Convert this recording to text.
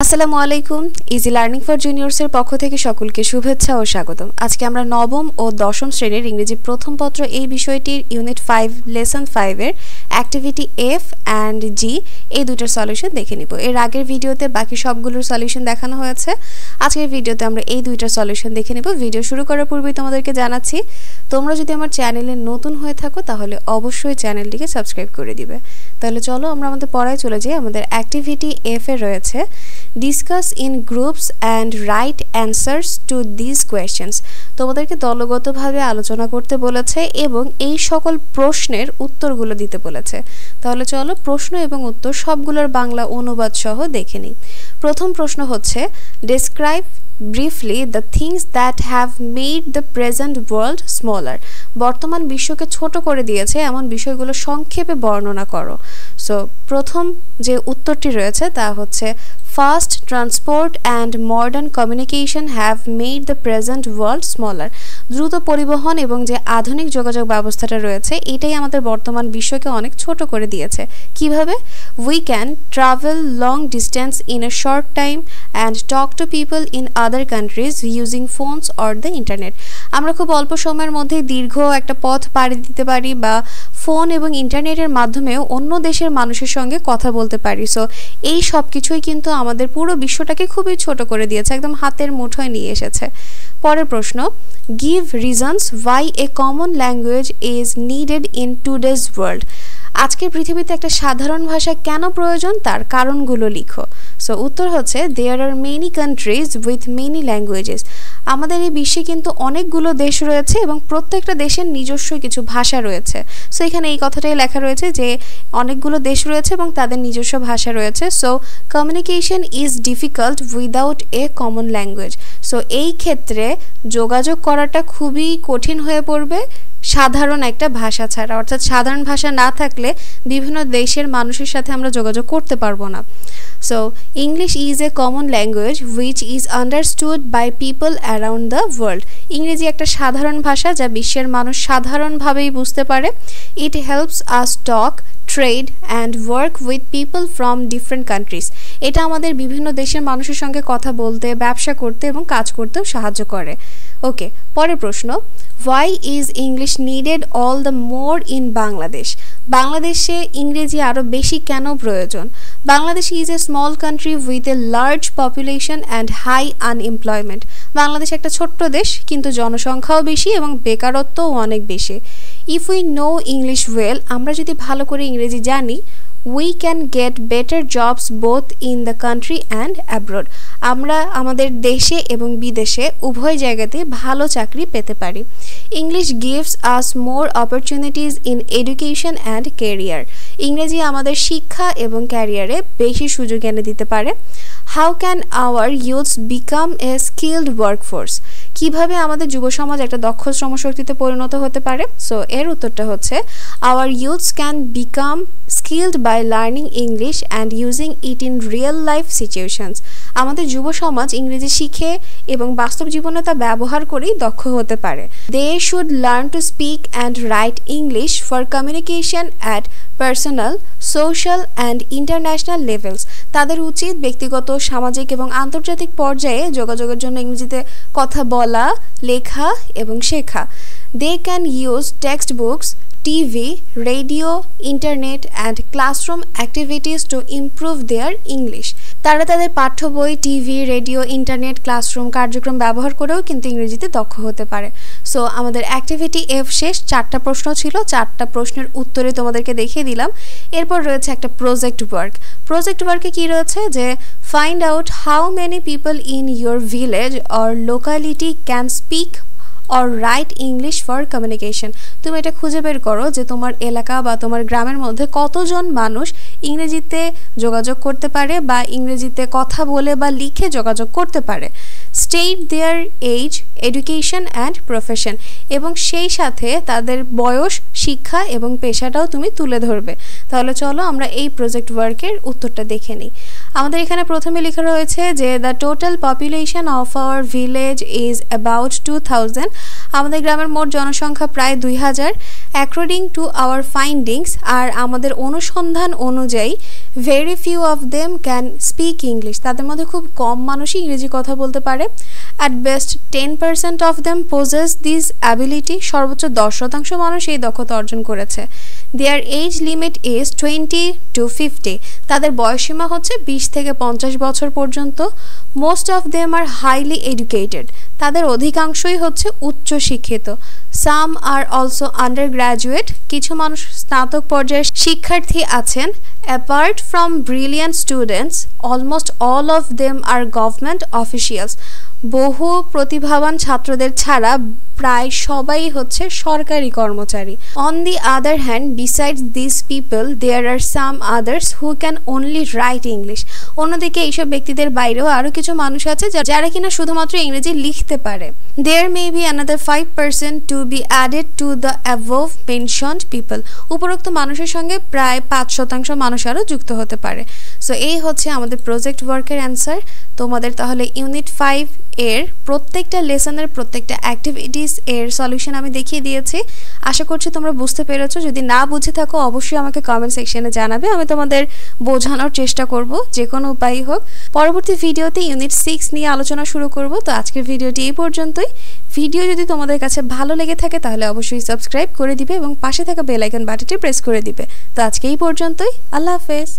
আসসালামু আলাইকুম easy learning for juniors এর পক্ষ থেকে সকলকে শুভেচ্ছা ও স্বাগতম। আজকে আমরা নবম ও দশম শ্রেণীর ইংরেজি প্রথম পত্র এই বিষয়টির ইউনিট 5 লেসন 5 এর অ্যাক্টিভিটি এফ এন্ড জি এই দুটোর সলিউশন দেখে নিব। এর আগের ভিডিওতে বাকি সবগুলোর সলিউশন দেখানো হয়েছে। আজকের ভিডিওতে আমরা এই দুইটার সলিউশন দেখে নিব। ভিডিও শুরু করার পূর্বেই তোমাদেরকে জানাচ্ছি, তোমরা যদি আমার চ্যানেলে নতুন হয়ে থাকো তাহলে অবশ্যই চ্যানেলটিকে সাবস্ক্রাইব করে দিবে। তাহলে চলো আমরা আমাদের পড়ায় চলে যাই। আমাদের অ্যাক্টিভিটি এফ এ রয়েছে discuss in groups and right answers to this questions. তোমাদেরকে দলগতভাবে আলোচনা করতে বলেছে এবং এই সকল প্রশ্নের উত্তরগুলো দিতে বলেছে। তাহলে চলো প্রশ্ন এবং উত্তর সবগুলোর বাংলা অনুবাদ সহ দেখে নিই। প্রথম প্রশ্ন হচ্ছে describe briefly the things that have made the present world smaller. বর্তমান বিশ্বকে ছোট করে দিয়েছে এমন বিষয়গুলো সংক্ষেপে বর্ণনা করো। সো প্রথম যে উত্তরটি রয়েছে তা হচ্ছে fast transport and modern communication have made the present world smaller. দ্রুত পরিবহন এবং যে আধুনিক যোগাযোগ ব্যবস্থাটা রয়েছে এটাই আমাদের বর্তমান বিশ্বকে অনেক ছোট করে দিয়েছে। কিভাবে? We can travel long distance in a short time and talk to people in other countries using phones or the internet. আমরা খুব অল্প সময়ের মধ্যে দীর্ঘ একটা পথ পাড়ি দিতে পারি বা ফোন এবং ইন্টারনেটের মাধ্যমেও অন্য দেশের মানুষের সঙ্গে কথা বলতে পারি। সো এই সব কিছুই কিন্তু আমাদের পুরো বিশ্বটাকে খুবই ছোট করে দিয়েছে, একদম হাতের মুঠোয় নিয়ে এসেছে। পরের প্রশ্ন, give reasons Y A common language is needed in today's world. আজকের পৃথিবীতে একটা সাধারণ ভাষা কেন প্রয়োজন তার কারণগুলো লিখো। সো উত্তর হচ্ছে there are many countries with many languages. আমাদের এই বিশ্বে কিন্তু অনেকগুলো দেশ রয়েছে এবং প্রত্যেকটা দেশের নিজস্ব কিছু ভাষা রয়েছে। সো এখানে এই কথাটাই লেখা রয়েছে যে অনেকগুলো দেশ রয়েছে এবং তাদের নিজস্ব ভাষা রয়েছে। So communication is difficult without a common language. So এই ক্ষেত্রে যোগাযোগ করাটা খুবই কঠিন হয়ে পড়বে সাধারণ একটা ভাষা ছাড়া, অর্থাৎ সাধারণ ভাষা না থাকলে বিভিন্ন দেশের মানুষের সাথে আমরা যোগাযোগ করতে পারবো না। So English is a common language which is understood by people around the world. ইংরেজি একটা সাধারণ ভাষা যা বিশ্বের মানুষ সাধারণভাবেই বুঝতে পারে। It helps us talk, trade and work with people from different countries. এটা আমাদের বিভিন্ন দেশের মানুষের সঙ্গে কথা বলতে, ব্যবসা করতে এবং কাজ করতেও সাহায্য করে। ওকে, পরের প্রশ্ন, why is English needed all the more in Bangladesh. বাংলাদেশে ইংরেজি আরও বেশি কেন প্রয়োজন? Bangladesh is a small country with a large population and high unemployment. Bangladesh একটা ছোট্ট দেশ কিন্তু জনসংখ্যাও বেশি এবং বেকারত্বও অনেক বেশি। If we know English well, আমরা যদি ভালো করে ইংরেজি জানি, we can get better jobs both in the country and abroad. আমরা আমাদের দেশে এবং বিদেশে উভয় জায়গাতে ভালো চাকরি পেতে পারি। English gives us more opportunities in education and career. ইংরেজি আমাদের শিক্ষা এবং ক্যারিয়ারে বেশি সুযোগ এনে দিতে পারে। How can our youths become a skilled workforce? কিভাবে আমাদের যুব সমাজ একটা দক্ষ শ্রমশক্তিতে পরিণত হতে পারে? সো এর উত্তরটা হচ্ছে our youths can become skilled by learning English and using it in real life situations. আমাদের যুব সমাজ ইংরেজি শিখে এবং বাস্তব জীবনে তা ব্যবহার করেই দক্ষ হতে পারে। They should learn to speak and write English for communication at personal, social and international levels. তাদের উচিত ব্যক্তিগত, সামাজিক এবং আন্তর্জাতিক পর্যায়ে যোগাযোগের জন্য ইংরেজিতে কথা বলা, লেখা এবং শেখা। They can use textbooks, TV, radio, internet and classroom activities to improve their English. তারা তাদের পাঠ্য বই, টিভি, রেডিও, ইন্টারনেট, ক্লাসরুম কার্যক্রম ব্যবহার করেও কিন্তু ইংরেজিতে দক্ষ হতে পারে। সো আমাদের অ্যাক্টিভিটি এফ শেষ। 4টা প্রশ্ন ছিল, 4টা প্রশ্নের উত্তরে তোমাদেরকে দেখিয়ে দিলাম। এরপর রয়েছে একটা প্রজেক্ট ওয়ার্ক। প্রজেক্ট ওয়ার্কে কি রয়েছে যে find out how many people in your village or locality can speak or write English for communication. তুমি এটা খুঁজে বের করো যে তোমার এলাকা বা তোমার গ্রামের মধ্যে কতজন মানুষ ইংরেজিতে যোগাযোগ করতে পারে বা ইংরেজিতে কথা বলে বা লিখে যোগাযোগ করতে পারে। State their age, education and profession, এবং সেই সাথে তাদের বয়স, শিক্ষা এবং পেশাটাও তুমি তুলে ধরবে। তাহলে চলো আমরা এই প্রজেক্ট ওয়ার্কের উত্তরটা দেখে নিই। আমাদের এখানে প্রথমে লেখা রয়েছে যে the total population of our village is about 2000. আমাদের গ্রামের মোট জনসংখ্যা প্রায় 2000 অ্যাকর্ডিং টু আওয়ার ফাইন্ডিংস। আর আমাদের অনুসন্ধান অনুযায়ী very few of them can speak English, তাদের মধ্যে খুব কম মানুষই ইংরেজি কথা বলতে পারে। At best 10% of them poses this ability, সর্বোচ্চ 10% মানুষ এই দক্ষতা অর্জন করেছে। Their age limit is 20 to 50, তাদের বয়সসীমা হচ্ছে 20 থেকে 50 বছর পর্যন্ত। Most of them are highly educated, তাদের অধিকাংশই হচ্ছে উচ্চ শিক্ষিত। Some are also undergraduate, কিছু মানুষ স্নাতক পর্যায়ের শিক্ষার্থী আছেন। Apart from brilliant students almost all of them are government officials, বহু প্রতিভাবান ছাত্রদের ছাড়া প্রায় সবাই হচ্ছে সরকারি কর্মচারী। On the other hand besides this people there are some others who can only write English, অন্যদিকে এইসব ব্যক্তিদের বাইরেও আরও কিছু মানুষ আছে যারা কিনা শুধুমাত্র ইংরেজি লিখতে পারে। There may be another 5% to be added to the above mentioned people, উপরোক্ত মানুষের সঙ্গে প্রায় 5% মানুষ আরও যুক্ত হতে পারে। সো এই হচ্ছে আমাদের প্রজেক্ট ওয়ার্কের অ্যান্সার। তোমাদের তাহলে ইউনিট 5 এর প্রত্যেকটা লেসনের প্রত্যেকটা অ্যাক্টিভিটিস এর সলিউশন আমি দেখিয়ে দিয়েছি। আশা করছি তোমরা বুঝতে পেরেছো। যদি না বুঝে থাকো অবশ্যই আমাকে কমেন্ট সেকশনে জানাবে, আমি তোমাদের বোঝানোর চেষ্টা করব যে কোনো উপায়ই হোক। পরবর্তী ভিডিওতে ইউনিট 6 নিয়ে আলোচনা শুরু করব। তো আজকের ভিডিওটি এই পর্যন্তই। ভিডিও যদি তোমাদের কাছে ভালো লেগে থাকে তাহলে অবশ্যই সাবস্ক্রাইব করে দিবে এবং পাশে থাকা বেল আইকন বাটনটি প্রেস করে দিবে। তো আজকে এই পর্যন্তই, আল্লাহ হাফেজ।